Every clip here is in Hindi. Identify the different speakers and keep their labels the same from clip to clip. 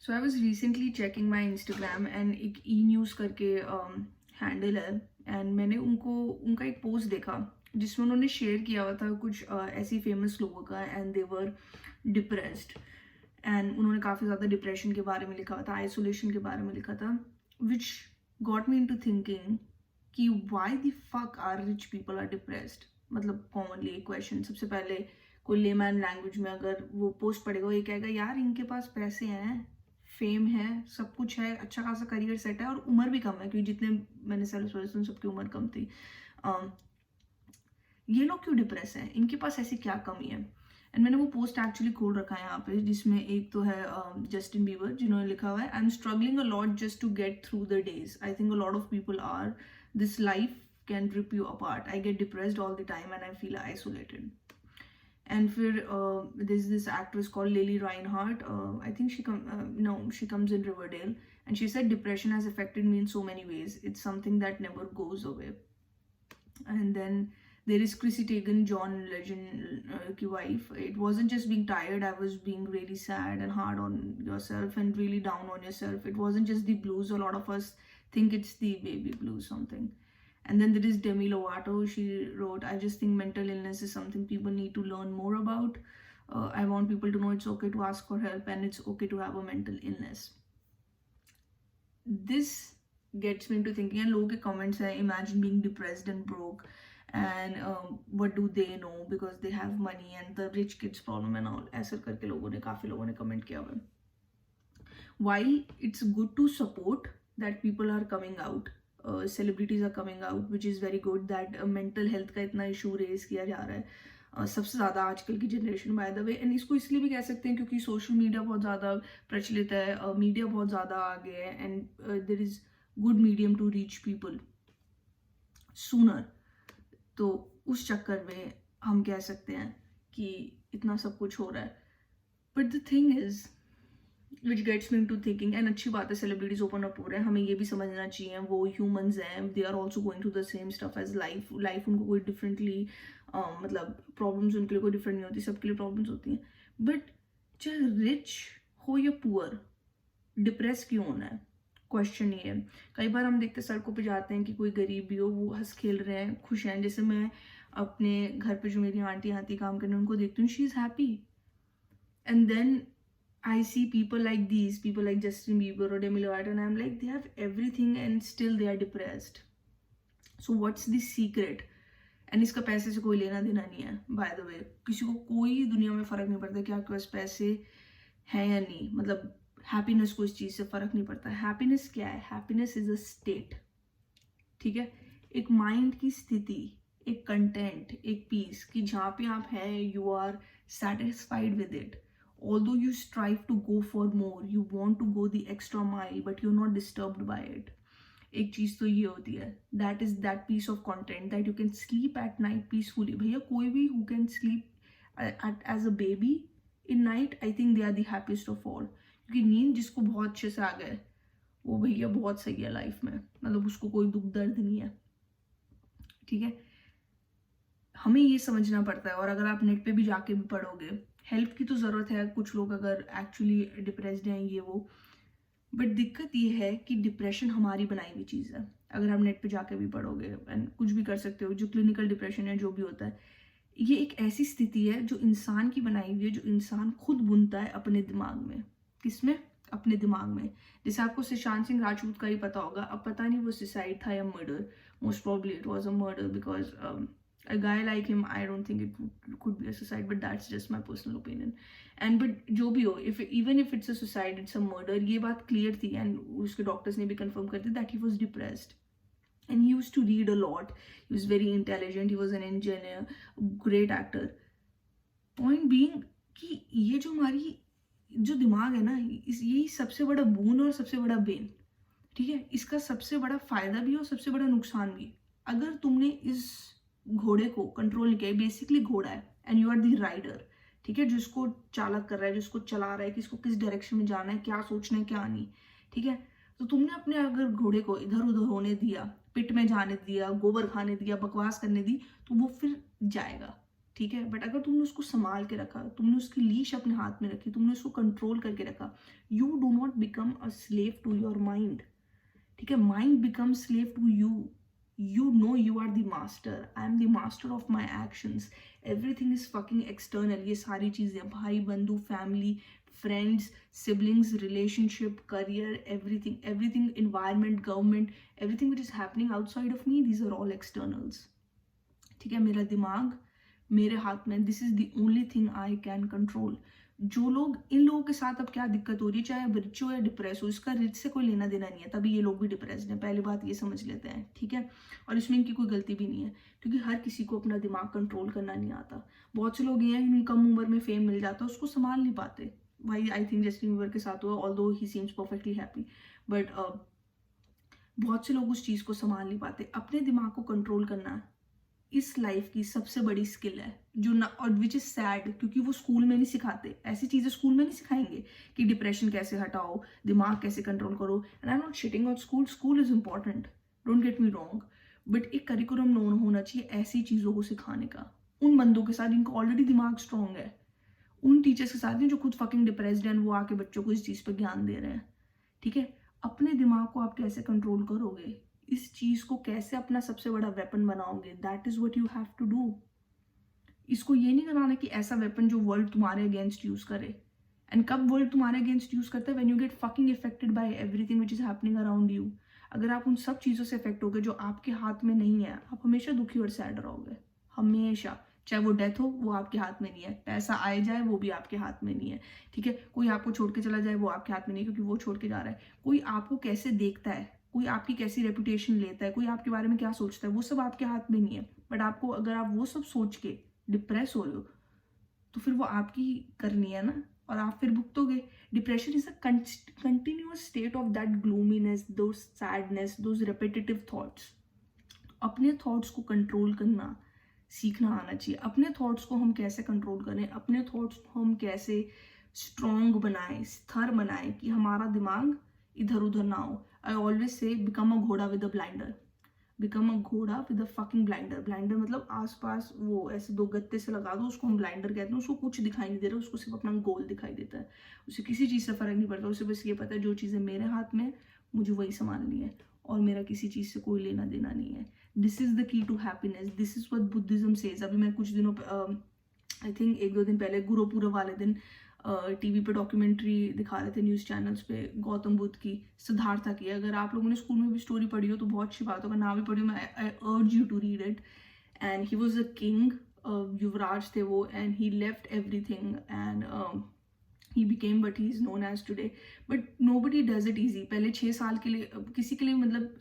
Speaker 1: So I was recently checking my Instagram and एक ई न्यूज़ करके हैंडल है एंड मैंने उनका एक पोस्ट देखा जिसमें उन्होंने शेयर किया हुआ था कुछ ऐसी फेमस लोगों का and they were depressed and उन्होंने काफ़ी ज़्यादा डिप्रेशन के बारे में लिखा हुआ था, आइसोलेशन के बारे में लिखा था, which got me into thinking कि why the fuck are rich people are depressed. मतलब कॉमनली एक क्वेश्चन सबसे पहले कोई लेमैन लैंग्वेज में अगर वो पोस्ट पढ़ेगा वो ये कहेगा यार इनके पास पैसे हैं, फेम है, सब कुछ है, अच्छा खासा करियर सेट है और उम्र भी कम है क्योंकि जितने मैंने सेल्स पढ़े थे सबकी उम्र कम थी। ये लोग क्यों डिप्रेस हैं, इनके पास ऐसी क्या कमी है। एंड मैंने वो पोस्ट एक्चुअली खोल रखा है यहाँ पे जिसमें एक तो है जस्टिन बीबर जिन्होंने लिखा हुआ है I am struggling a lot just to get through the days, I think a lot of people are, this life can rip you apart, I get depressed all the time and I feel isolated. And for there's this actress called Lily Reinhardt. I think she comes in Riverdale, and she said depression has affected me in so many ways. It's something that never goes away. And then there is Chrissy Teigen, John Legend की wife. It wasn't just being tired. I was being really sad and hard on yourself and really down on yourself. It wasn't just the blues. A lot of us think it's the baby blues something. And then there is Demi Lovato. She wrote, I just think mental illness is something people need to learn more about. I want people to know it's okay to ask for help and it's okay to have a mental illness. This gets me into thinking, and लोगों के comments हैं, imagine being depressed and broke and what do they know because they have money and the rich kids problem and all, ऐसा करके काफ़ी लोगों ने comment किया हुआ है. While it's good to support that people are coming out, celebrities are coming out, which is very good that mental health का इतना इशू रेज किया जा रहा है सबसे ज़्यादा आजकल की generation by the way. And इसको इसलिए भी कह सकते हैं क्योंकि सोशल मीडिया बहुत ज़्यादा प्रचलित है, मीडिया बहुत ज़्यादा आगे है and there is good medium to reach people sooner. तो उस चक्कर में हम कह सकते हैं कि इतना सब कुछ हो रहा है. But the thing is which gets me to thinking, and अच्छी बात है सेलिब्रिटीज ओपन अप हो रहे हैं, हमें ये भी समझना चाहिए वो ह्यूमंस हैं, they are also going through the same stuff as life. Life उनको कोई डिफरेंटली मतलब प्रॉब्लम्स उनके लिए कोई डिफरेंट नहीं होती, सबके लिए प्रॉब्लम्स होती हैं. बट चाहे रिच हो या पुअर, डिप्रेस क्यों होना है, क्वेश्चन ये है. कई बार हम देखते सड़कों पे जाते हैं कि कोई गरीब भी हो, वो हंस खेल रहे हैं, खुश हैं. जैसे मैं अपने घर पे जो मेरी आंटी आती काम करने उनको देखती हूँ, she is happy. And then I see people like these, people like Justin Bieber or Demi Lovato, and I'm like, they have everything and still they are depressed. So what's the secret? And इसका पैसे से कोई लेना देना नहीं है, by the way. किसी को कोई दुनिया में फ़र्क नहीं पड़ता कि आपके पास पैसे हैं या नहीं. मतलब हैप्पीनेस को इस चीज़ से फ़र्क नहीं पड़ता. हैप्पीनेस क्या है? Happiness is a state. ठीक है, एक माइंड की स्थिति, एक कंटेंट, एक पीस कि जहाँ पे आप हैं, you are satisfied with it. Although you strive to go for more, you want to go the extra mile, but you're not disturbed by it. एक चीज तो ये होती है, that is that piece of content that you can sleep at night peacefully. भैया कोई भी who can sleep as a baby in night, I think they are the happiest of all. क्योंकि नींद जिसको बहुत अच्छे से आ गए वो भैया बहुत सही है लाइफ में, मतलब उसको कोई दुख दर्द नहीं है. ठीक है, हमें ये समझना पड़ता है. और अगर आप नेट पे भी जाके भी पढ़ोगे, हेल्प की तो ज़रूरत है, कुछ लोग अगर एक्चुअली डिप्रेस्ड हैं ये वो, बट दिक्कत ये है कि डिप्रेशन हमारी बनाई हुई चीज़ है. अगर आप नेट पे जाके भी पढ़ोगे एंड कुछ भी कर सकते हो, जो क्लिनिकल डिप्रेशन है जो भी होता है, ये एक ऐसी स्थिति है जो इंसान की बनाई हुई है, जो इंसान खुद बुनता है अपने दिमाग में. किसमें? अपने दिमाग में. जैसे आपको सुशांत सिंह राजपूत का ही पता होगा, अब पता नहीं वो सुसाइड था या murder. Most probably it was a murder because a guy like him, I don't think it could be a suicide, but that's just my personal opinion. And but जो भी हो, even if it's a suicide, it's a murder, ये बात clear थी and उसके doctors ने भी confirm कर दी that he was depressed. And he used to read a lot, he was very intelligent, he was an engineer, great actor. Point being कि ये जो हमारी जो दिमाग है ना, यही सबसे बड़ा boon और सबसे बड़ा bane. ठीक है, इसका सबसे बड़ा फायदा भी और सबसे बड़ा नुकसान भी. अगर तुमने इस घोड़े को कंट्रोल नहीं किया, बेसिकली घोड़ा है and you are the rider. ठीक है, जिसको चालक कर रहा है, जिसको चला रहा है, किसको किस डायरेक्शन में जाना है, क्या सोचना है क्या नहीं. ठीक है, तो तुमने अपने अगर घोड़े को इधर उधर होने दिया, पिट में जाने दिया, गोबर खाने दिया, बकवास करने दी, तो वो फिर जाएगा. ठीक है, बट अगर तुमने उसको संभाल के रखा, तुमने उसकी लीश अपने हाथ में रखी, तुमने उसको कंट्रोल करके रखा, you do not become a slave to your mind, ठीक है, mind become slave to you. You know you are the master. I am the master of my actions. Everything is fucking external. ये सारी चीजें, भाई बंधु, family, friends, siblings, relationship, career, everything, environment, government, everything which is happening outside of me, these are all externals. ठीक है, मेरा दिमाग मेरे हाथ में, this is the only thing I can control. जो लोग, इन लोगों के साथ अब क्या दिक्कत हो रही है, चाहे रिच हो या डिप्रेस हो, इसका रिच से कोई लेना देना नहीं है, तभी ये लोग भी डिप्रेस्ड हैं. पहली बात ये समझ लेते हैं, ठीक है, और इसमें इनकी कोई गलती भी नहीं है, क्योंकि हर किसी को अपना दिमाग कंट्रोल करना नहीं आता. बहुत से लोग ये हैं जिन्हें कम उम्र में फेम मिल जाता है, उसको संभाल नहीं पाते. भाई आई थिंक जस्टिन बीबर के साथ हुआ, although he seems perfectly happy, but बहुत से लोग उस चीज़ को संभाल नहीं पाते. अपने दिमाग को कंट्रोल करना इस लाइफ की सबसे बड़ी स्किल है, जो ना, और विच इज सैड, क्योंकि वो स्कूल में नहीं सिखाते. ऐसी चीजें स्कूल में नहीं सिखाएंगे कि डिप्रेशन कैसे हटाओ, दिमाग कैसे कंट्रोल करो. And I am not shitting on school, school is important, don't get me wrong, but एक करिकुलम नोन होना चाहिए ऐसी चीजों को सिखाने का, उन बंदों के साथ जिनका ऑलरेडी दिमाग स्ट्रांग है, उन टीचर्स के साथ जो खुद फकिंग डिप्रेस्ड हैं, वो आके बच्चों को इस चीज पर ज्ञान दे रहे हैं. ठीक है, अपने दिमाग को आप कैसे कंट्रोल करोगे, इस चीज को कैसे अपना सबसे बड़ा वेपन बनाओगे, that is what you have to do. इसको ये नहीं बनाना कि ऐसा वेपन जो वर्ल्ड तुम्हारे अगेंस्ट यूज करे. एंड कब वर्ल्ड तुम्हारे अगेंस्ट यूज करता है, when you get fucking affected by everything which is happening around you. अगर आप उन सब चीजों से इफेक्ट होगे जो आपके हाथ में नहीं है, आप हमेशा दुखी और सैड रहोगे, हमेशा. चाहे वो डेथ हो, वो आपके हाथ में नहीं है. पैसा आए जाए, वो भी आपके हाथ में नहीं है. ठीक है, कोई आपको छोड़ के चला जाए, वो आपके हाथ में नहीं है, क्योंकि वो छोड़ के जा रहा है. कोई आपको कैसे देखता है, कोई आपकी कैसी रेपुटेशन लेता है, कोई आपके बारे में क्या सोचता है, वो सब आपके हाथ में नहीं है. बट आपको, अगर आप वो सब सोच के डिप्रेस हो रहे हो, तो फिर वो आपकी करनी है ना, और आप फिर भुगतोगे. Depression is a continuous state of that gloominess, those sadness, those repetitive thoughts. अपने थॉट्स को कंट्रोल करना सीखना आना चाहिए. अपने थॉट्स को हम कैसे कंट्रोल करें, अपने थॉट्स को हम कैसे स्ट्रॉन्ग बनाएं, स्थिर बनाएं, कि हमारा दिमाग इधर उधर ना हो. आई ऑलवेज से बिकम अ घोड़ा with a blinder. Become a घोड़ा with a fucking blinder. Blinder मतलब आसपास वो ऐसे दो गत्ते से लगा दो, उसको हम ब्लाइंडर कहते हैं. उसको कुछ दिखाई नहीं दे रहा, उसको सिर्फ अपना गोल दिखाई देता है, उसे किसी चीज़ से फर्क नहीं पड़ता. उसे बस ये पता है जो चीज़ें मेरे हाथ में, मुझे वही संभालनी है, और मेरा किसी चीज़ से कोई लेना देना नहीं है. This is the key to happiness, this is what Buddhism says. अभी मैं कुछ दिनों आई थिंक 1-2 दिन पहले गुरुपुरब वाले दिन टीवी पे डॉक्यूमेंट्री दिखा रहे थे न्यूज़ चैनल्स पे, गौतम बुद्ध की, सिद्धार्था की. अगर आप लोगों ने स्कूल में भी स्टोरी पढ़ी हो तो बहुत अच्छी बात हो, अगर ना भी पढ़ी हो, मैं I urge you to read it. And he was a king, युवराज थे वो, and he left everything, and he became what he is known as today. But nobody does it easy. पहले 6 साल के लिए किसी के लिए, मतलब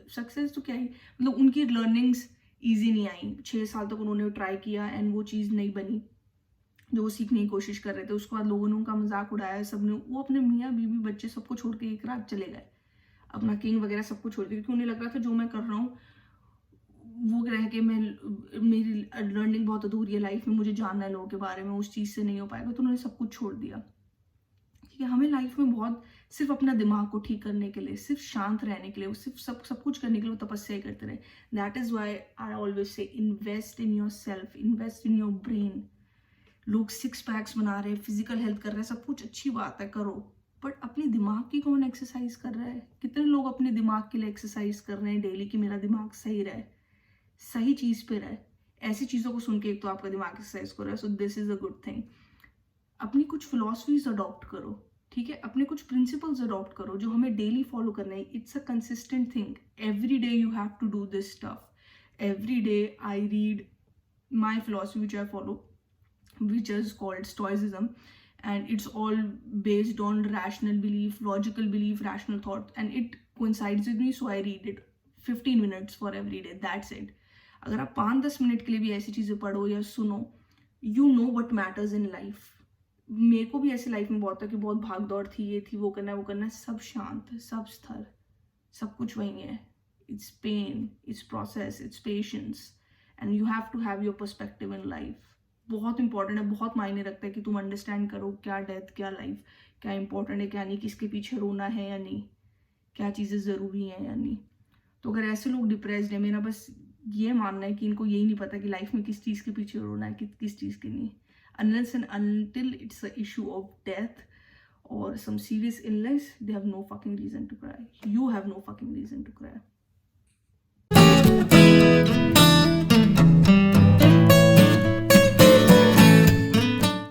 Speaker 1: सक्सेस तो क्या ही, मतलब उनकी लर्निंग्स ईजी नहीं आई. 6 साल तक उन्होंने ट्राई किया एंड वो चीज़ नहीं बनी जो वो सीखने की कोशिश कर रहे थे. उसके बाद लोगों ने उनका मजाक उड़ाया, सबने, वो अपने मियाँ बीवी बच्चे सबको छोड़ के एक रात चले गए, अपना किंग वगैरह सबको छोड़ के, क्योंकि उन्हें लग रहा था जो मैं कर रहा हूँ वो रह के मैं, मेरी लर्निंग बहुत अधूरी है लाइफ में, मुझे जानना है लोगों के बारे में, उस चीज़ से नहीं हो पाएगा, तो उन्होंने सब कुछ छोड़ दिया. ठीक है, हमें लाइफ में बहुत, सिर्फ अपना दिमाग को ठीक करने के लिए, सिर्फ शांत रहने के लिए, सिर्फ सब कुछ करने के लिए वो तपस्या करते रहे. That is why I always say invest in yourself, invest in your brain. लोग 6 पैक्स बना रहे हैं, फिजिकल हेल्थ कर रहे हैं, सब कुछ अच्छी बात है, करो, बट अपने दिमाग की कौन एक्सरसाइज कर रहा है. कितने लोग अपने दिमाग के लिए एक्सरसाइज कर रहे हैं डेली, कि मेरा दिमाग सही रहे, सही चीज पे रहे. ऐसी चीजों को सुन के एक तो आपका दिमाग एक्सरसाइज कर रहा है, so this is a good thing. अपनी कुछ फिलॉसफीज अडॉप्ट करो, ठीक है, अपने कुछ प्रिंसिपल्स अडॉप्ट करो जो हमें डेली फॉलो करना है. It's a consistent thing. Every day you have to do this stuff. Every day I read my philosophy which I follow, which is called stoicism, and it's all based on rational belief, logical belief, rational thought, and it coincides with me, so I read it 15 minutes for every day. That's it. अगर आप 5-10 मिनट के लिए भी ऐसी चीजें पढ़ो या सुनो, you know what matters in life. मेरे को भी ऐसी लाइफ में बहुत था कि बहुत भाग दौड़ थी, ये थी, वो करना है, वो करना है. सब शांत, सब स्थिर, सब कुछ वही है. It's pain, it's process, it's patience, and you have to have your perspective in life. बहुत इंपॉर्टेंट है, बहुत मायने रखता है कि तुम अंडरस्टैंड करो क्या डेथ, क्या लाइफ, क्या इंपॉर्टेंट है, क्या नहीं, किसके पीछे रोना है या नहीं, क्या चीज़ें ज़रूरी हैं या नहीं. तो अगर ऐसे लोग डिप्रेस्ड है, मेरा बस ये मानना है कि इनको यही नहीं पता कि लाइफ में किस चीज़ के पीछे रोना है, किस चीज़ के नहीं. Unless and until it's an issue of death or some serious illness, they have no fucking reason to cry. You have no fucking reason to cry.